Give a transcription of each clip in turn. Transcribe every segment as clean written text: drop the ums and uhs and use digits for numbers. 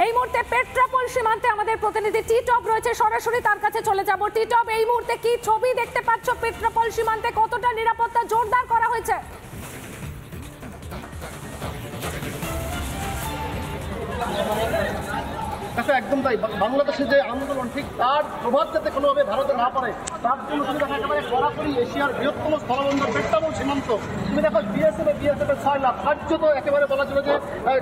এই মুহূর্তে পেট্রাপোল সীমান্তে আমাদের প্রতিনিধি টিটপ রয়েছে, সরাসরি তার কাছে চলে যাব। টিটপ, এই মুহূর্তে কি ছবি দেখতে পাচ্ছ? পেট্রাপোল সীমান্তে কতটা নিরাপত্তা জোরদার করা হয়েছে? একদম তাই, বাংলাদেশের যে আন্দোলন ঠিক তার প্রভাব যাতে কোনোভাবে ভারতে না পড়ে তার জন্য তুমি দেখো একেবারে কড়াকড়ি এশিয়ার বৃহত্তম স্থলবন্দর পেট্রাপোল সীমান্ত। তুমি দেখো বিএসএফ 6 লাখ কার্যত একেবারে বলা ছিল যে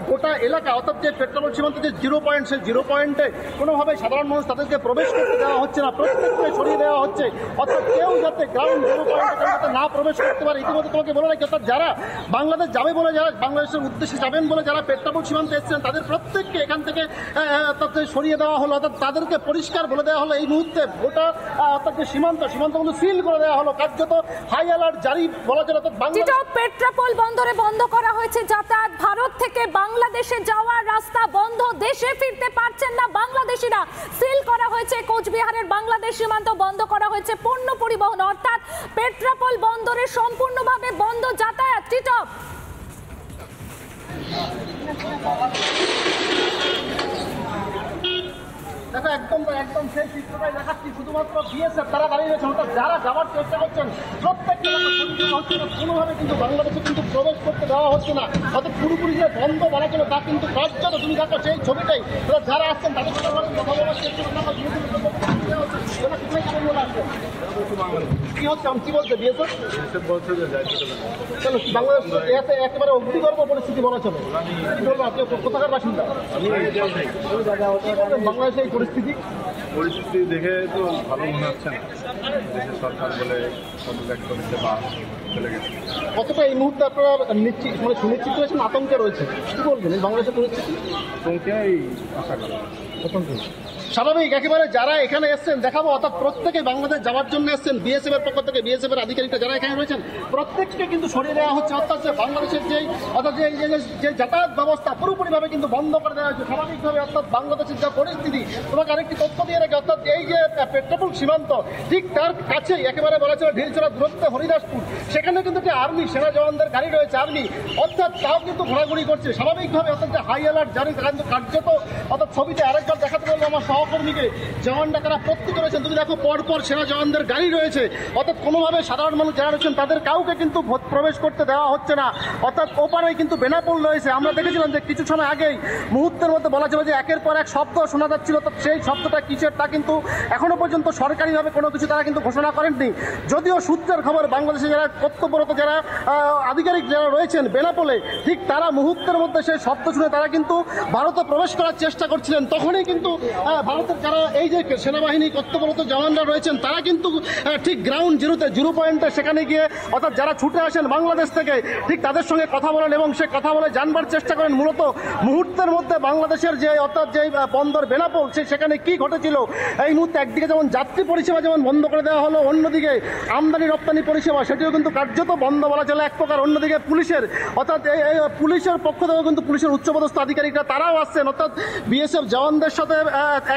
গোটা এলাকা অর্থাৎ যে পেট্রাপোল সীমান্ত যে 0 পয়েন্ট, সেই 0 পয়েন্টে কোনোভাবে সাধারণ মানুষ তাদেরকে প্রবেশ করতে দেওয়া হচ্ছে না, প্রত্যেককে সরিয়ে দেওয়া হচ্ছে। অর্থাৎ কেউ যাতে গ্রাউন্ড 0 পয়েন্টে যাতে না প্রবেশ করতে পারে। ইতিমধ্যে তোমাকে বলে রাখি, অর্থাৎ যারা বাংলাদেশ যাবে বলে, যারা বাংলাদেশের উদ্দেশ্যে যাবেন বলে যারা পেট্রাপোল সীমান্তে এসেছেন তাদের প্রত্যেককে এখান থেকে সরিয়ে দেওয়া হলো, অর্থাৎ তাদেরকে পরিষ্কার বলে দেওয়া হলো। এই মুহূর্তে গোটা অর্থাৎ যে সীমান্তগুলো সিল করে দেওয়া হলো, কার্যত হাই অ্যালার্ট জারি বলা যায়। পেট্রাপোল বন্দরে বন্ধ করা হয়েছে যাতায়াত, ভারত থেকে বাংলাদেশে যাওয়ার রাস্তা বন্ধ, দেশে ফিরতে পারছেন না বাংলাদেশিরা। সিল করা হয়েছে কোচবিহারের বাংলাদেশ সীমান্ত, বন্ধ করা হয়েছে পণ্য পরিবহন, অর্থাৎ পেট্রাপোল বন্দরে সম্পূর্ণভাবে বন্ধ যাতায়াত। টিটপ, দেখো একদম সেই চিত্রটাই দেখাচ্ছি। শুধুমাত্র বিএসএফ তারা দাঁড়িয়ে রয়েছে, অর্থাৎ যারা যাওয়ার চেষ্টা করছেন প্রত্যেককে হচ্ছে না, কোনোভাবে কিন্তু বাংলাদেশে কিন্তু প্রবেশ করতে দেওয়া হচ্ছে না। অর্থাৎ পুরোপুরি যে বন্ধ বলা ছিল তা কিন্তু কার্যত তুমি দেখো সেই ছবিটাই। যারা আসছেন তাদের সাথে কথা বলার চেষ্টা কি হচ্ছে, কি বলছে বিএসএফ? বলছে যে বাংলাদেশ একেবারে অগ্নিগর্ভ পরিস্থিতি বলা চলে। কি বলবো, আপনি কোথাকার বাসিন্দা? বাংলাদেশে এই পরিস্থিতি দেখে তো ভালো মনে হচ্ছে না। দেশের সরকার বলে পদত্যাগ করেছে বা চলে গেছে। কতটা এই মুহূর্তে আপনারা সুনিশ্চিত হয়েছেন আতঙ্কে রয়েছে? কি বলবেন এই বাংলাদেশের পরিস্থিতি? আতঙ্কেই আশা করা স্বাভাবিক। একেবারে যারা এখানে এসছেন দেখাবো, অর্থাৎ প্রত্যেকে বাংলাদেশ যাওয়ার জন্য এসছেন। বিএসএফ এর পক্ষ থেকে বিএসএফ এর আধিকারিকরা যারা এখানে রয়েছেন প্রত্যেককে কিন্তু সরিয়ে দেওয়া হচ্ছে। অর্থাৎ যে বাংলাদেশের অর্থাৎ যে যাতায়াত ব্যবস্থা পুরোপুরিভাবে কিন্তু বন্ধ করে দেওয়া হয়েছে স্বাভাবিকভাবে। অর্থাৎ বাংলাদেশের যা পরিস্থিতি, তোমাকে আরেকটি তথ্য দিয়ে রাখি, অর্থাৎ এই যে পেট্রাপোল সীমান্ত ঠিক তার কাছেই একেবারে বলা ছিল ঢিলছড়া দূরত্বে হরিদাসপুর, সেখানে কিন্তু যে আর্মি সেনা জওয়ানদের গাড়ি রয়েছে, আর্মি অর্থাৎ তাও কিন্তু ঘোরাঘুরি করছে স্বাভাবিকভাবে। অর্থাৎ যে হাই অ্যালার্ট জারি কার্যত, অর্থাৎ ছবিতে আরেকবার দেখাতে বললো আমার সহকর্মীকে, জওয়ানরা তারা প্রস্তুত রয়েছেন। তুমি দেখো পরপর সেনা জওয়ানদের গাড়ি রয়েছে, অর্থাৎ কোনোভাবে সাধারণ মানুষ যারা রয়েছেন তাদের কাউকে কিন্তু প্রবেশ করতে দেওয়া হচ্ছে না। অর্থাৎ ওপারেই কিন্তু বেনাপোল রয়েছে। আমরা দেখেছিলাম যে কিছু সময় আগেই মুহূর্তের মধ্যে বলা ছিল যে একের পর এক শব্দ শোনা যাচ্ছিল, তো সেই শব্দটা কিসের তা কিন্তু এখনো পর্যন্ত সরকারিভাবে কোনো কিছু তারা কিন্তু ঘোষণা করেননি। যদিও সূত্রের খবর বাংলাদেশে যারা কর্তব্যরত যারা আধিকারিক যারা রয়েছেন বেনাপোলে, ঠিক তারা মুহূর্তের মধ্যে সেই শব্দ শুনে তারা কিন্তু ভারতে প্রবেশ করার চেষ্টা করছিলেন। তখনই কিন্তু ভারতের যারা এই যে সেনাবাহিনী কর্তব্যরত জওয়ানরা রয়েছেন তারা কিন্তু ঠিক গ্রাউন্ড 0 পয়েন্টে সেখানে গিয়ে, অর্থাৎ যারা ছুটে আসেন বাংলাদেশ থেকে, ঠিক তাদের সঙ্গে কথা বলেন এবং সে কথা বলে জানবার চেষ্টা করেন মূলত মুহূর্তের মধ্যে বাংলাদেশের যে অর্থাৎ যে বন্দর বেনাপোল সেখানে কি ঘটেছিল। এই মুহূর্তে একদিকে যেমন যাত্রী পরিষেবা যেমন বন্ধ করে দেওয়া হলো, অন্যদিকে আমদানি রপ্তানি পরিষেবা সেটিও কিন্তু কার্যত বন্ধ বলা চলে এক প্রকার। অন্যদিকে পুলিশের, অর্থাৎ এই পুলিশের পক্ষ থেকেও কিন্তু পুলিশের উচ্চপদস্থ আধিকারিকরা তারাও আসছেন, অর্থাৎ বিএসএফ জওয়ানদের সাথে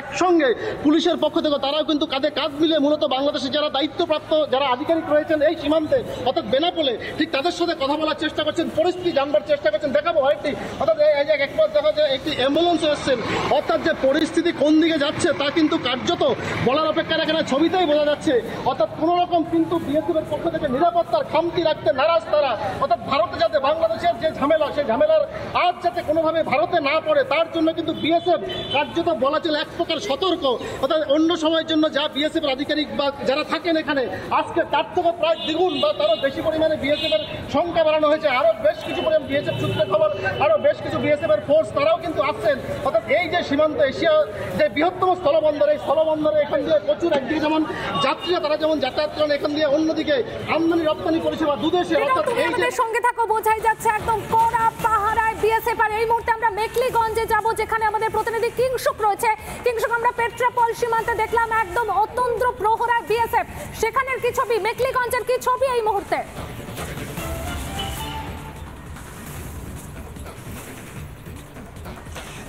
একসঙ্গে পুলিশের পক্ষ থেকে তারাও কিন্তু কাঁধে কাঁধ মিলে মূলত বাংলাদেশের যারা দায়িত্বপ্রাপ্ত যারা আধিকারিক রয়েছেন এই সীমান্তে অর্থাৎ বেনাপোলে, ঠিক তাদের সাথে কথা বলার চেষ্টা করছেন, পরিস্থিতি জানবার চেষ্টা করছেন। দেখাবো আরেকটি, অর্থাৎ এই যে একবার দেখা যায় একটি অ্যাম্বুলেন্স এসছেন, অর্থাৎ যে পরিস্থিতি কোন দিকে যাচ্ছে তা কিন্তু কার্যত বলার অপেক্ষা রাখে না, ছবিতেই বোঝা যাচ্ছে। অর্থাৎ কোনো রকম কিন্তু বিএসএফ এর পক্ষ থেকে নিরাপত্তার খামতি রাখতে নারাজ তারা। অর্থাৎ ভারতে যাতে বাংলাদেশের যে ঝামেলা, সেই ঝামেলার আজ যাতে কোনোভাবে ভারতে না পড়ে তার জন্য কিন্তু বিএসএফ কার্যত বলা চলে এক প্রকার সতর্ক। অর্থাৎ অন্য সময়ের জন্য যা বিএসএফ এর আধিকারিক বা যারা থাকেন এখানে, আজকে তার থেকে প্রায় দ্বিগুণ বা তারও বেশি পরিমাণে বিএসএফ এর সংখ্যা বাড়ানো হয়েছে। আরও বেশ কিছু পরিমাণ বিএসএফ সূত্রে খবর, আরও বেশ কিছু বিএসএফ এর ফোর্স তারাও কিন্তু আসছেন। অর্থাৎ এই যে সীমান্ত এশিয়া যে বৃহত্তম স্থলবন্দর, এই স্থলবন্দরে এখান দিয়ে প্রচুর একদিকে যেমন যাত্রীরা তারা যেমন যাতায়াত করেন, এখান দিয়ে অন্যদিকে আমদানি রপ্তানি পরিষেবা দুদেশে। অর্থাৎ এই যে সঙ্গে থাকো, বোঝাই যাচ্ছে একদম কড়া পাহারায় বিএসএফ। আর এই মুহূর্তে আমরা মেকলিগঞ্জে যাব, যেখানে আমাদের প্রতিনিধি কিংসুক রয়েছে। কিংসুক, আমরা পেট্রাপোল সীমান্তে দেখলাম একদম অতন্ত্র প্রহরায় বিএসএফ, সেখানের কি ছবি, মেকলিগঞ্জের কি ছবি এই মুহূর্তে?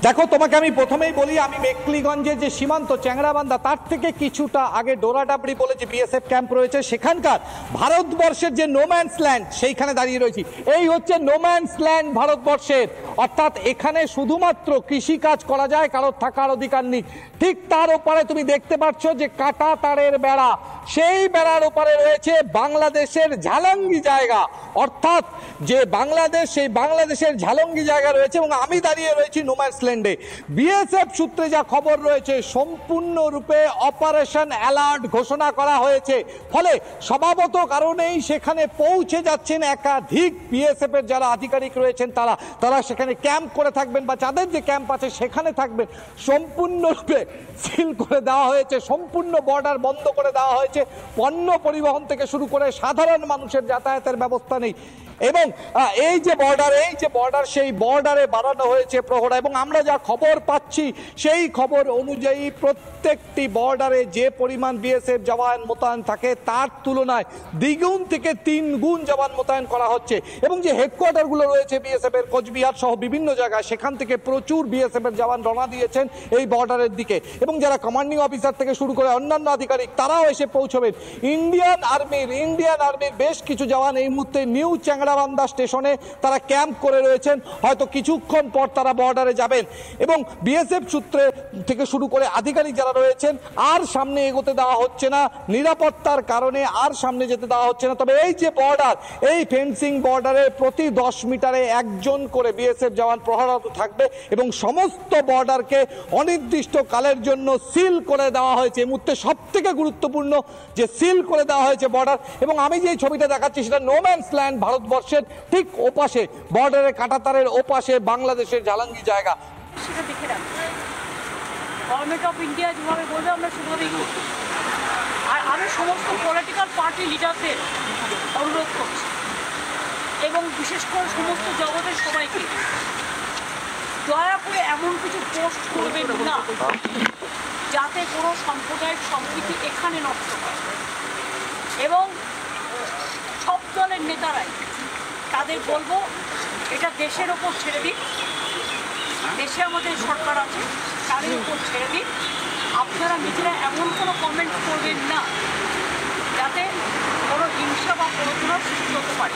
দেখো, তোমাকে আমি প্রথমেই বলি, আমি মেকলিগঞ্জের যে সীমান্ত চ্যাংড়াবান্ধা তার থেকে কিছুটা আগে ডোরাডাবড়ি বলে যে বিএসএফ ক্যাম্প রয়েছে, সেখানকার ভারতবর্ষের যে নোম্যান্স ল্যান্ড সেইখানে দাঁড়িয়ে রয়েছি। এই হচ্ছে নোম্যান্স ল্যান্ড ভারতবর্ষের, অর্থাৎ এখানে শুধুমাত্র কৃষিকাজ করা যায়, কারোর থাকার অধিকার নেই। ঠিক তার ওপারে তুমি দেখতে পাচ্ছ যে কাটা তারের বেড়া, সেই বেড়ার ওপারে রয়েছে বাংলাদেশের ঝালঙ্গি জায়গা, অর্থাৎ যে বাংলাদেশ, সেই বাংলাদেশের ঝালঙ্গি জায়গা রয়েছে এবং আমি দাঁড়িয়ে রয়েছি নোম্যান্স ল্যান্ডে। বিএসএফ সূত্রে যা খবর রয়েছে, সম্পূর্ণরূপে অপারেশন অ্যালার্ট ঘোষণা করা হয়েছে, ফলে স্বভাবত কারণেই সেখানে পৌঁছে যাচ্ছেন একাধিক বিএসএফ এর যারা আধিকারিক রয়েছেন, তারা সেখানে ক্যাম্প করে থাকবেন বা যাদের যে ক্যাম্প আছে সেখানে থাকবেন। সম্পূর্ণরূপে সিল করে দেওয়া হয়েছে, সম্পূর্ণ বর্ডার বন্ধ করে দেওয়া হয়েছে, পণ্য পরিবহন থেকে শুরু করে সাধারণ মানুষের যাতায়াতের ব্যবস্থা নেই। এবং এই যে বর্ডার সেই বর্ডারে বাড়ানো হয়েছে প্রহরা, এবং আমরা যা খবর পাচ্ছি সেই খবর অনুযায়ী প্রত্যেকটি বর্ডারে যে পরিমাণ বিএসএফ জওয়ান মোতায়েন থাকে তার তুলনায় দ্বিগুণ থেকে 3 গুণ জওয়ান মোতায়েন করা হচ্ছে। এবং যে হেডকোয়ার্টারগুলো রয়েছে বিএসএফ এর কোচবিহার সহ বিভিন্ন জায়গায়, সেখান থেকে প্রচুর বিএসএফ এর জওয়ান রওনা দিয়েছেন এই বর্ডারের দিকে, এবং যারা কমান্ডিং অফিসার থেকে শুরু করে অন্যান্য আধিকারিক তারাও এসে পৌঁছবেন। ইন্ডিয়ান আর্মির বেশ কিছু জওয়ান এই মুহূর্তে নিউ চ্যাংড়াবান্ধা স্টেশনে তারা ক্যাম্প করে রয়েছেন, হয়তো কিছুক্ষণ পর তারা বর্ডারে যাবেন। এবং বিএসএফ সূত্রে থেকে শুরু করে আধিকারিক যারা রয়েছেন, আর সামনে এগোতে দেওয়া হচ্ছে না, নিরাপত্তার কারণে আর সামনে যেতে দেওয়া হচ্ছে না। তবে এই যে বর্ডার, এই ফেন্সিং বর্ডারে প্রতি 10 মিটারে একজন করে বিএসএফ জওয়ান প্রহরারত থাকবে এবং সমস্ত বর্ডারকে অনির্দিষ্ট কালের জন্য সিল করে দেওয়া হয়েছে। এই মুহূর্তে সব থেকে গুরুত্বপূর্ণ যে সিল করে দেওয়া হয়েছে বর্ডার। এবং আমি যে ছবিটা দেখাচ্ছি সেটা নোম্যান্স ল্যান্ড ভারতবর্ষের ঠিক ওপাশে, বর্ডারের কাঁটাতারের ওপাশে বাংলাদেশের ঝালঙ্গি জায়গা। সেটা দেখে রাখবো, গভর্নমেন্ট অফ ইন্ডিয়া যেভাবে বলবে আমরা সেভাবেই করবো। আর আমি সমস্ত পলিটিক্যাল পার্টি লিডারদের অনুরোধ করছি, এবং বিশেষ করে সমস্ত জগতের সবাইকে, দয়া করে এমন কিছু পোস্ট করবেন না যাতে কোনো সাম্প্রদায়িক সম্প্রীতি এখানে নষ্ট হয়। এবং সব দলের নেতারাই তাদের বলবো, এটা দেশের ওপর ছেড়ে দিন, দেশে আমাদের সরকার আছে, তাদের উপর ছেড়ে দিন। আপনারা নিজেরা এমন কোনো কমেন্ট করবেন না যাতে কোনো হিংসা বা প্ররোচনার সৃষ্টি হতে পারে।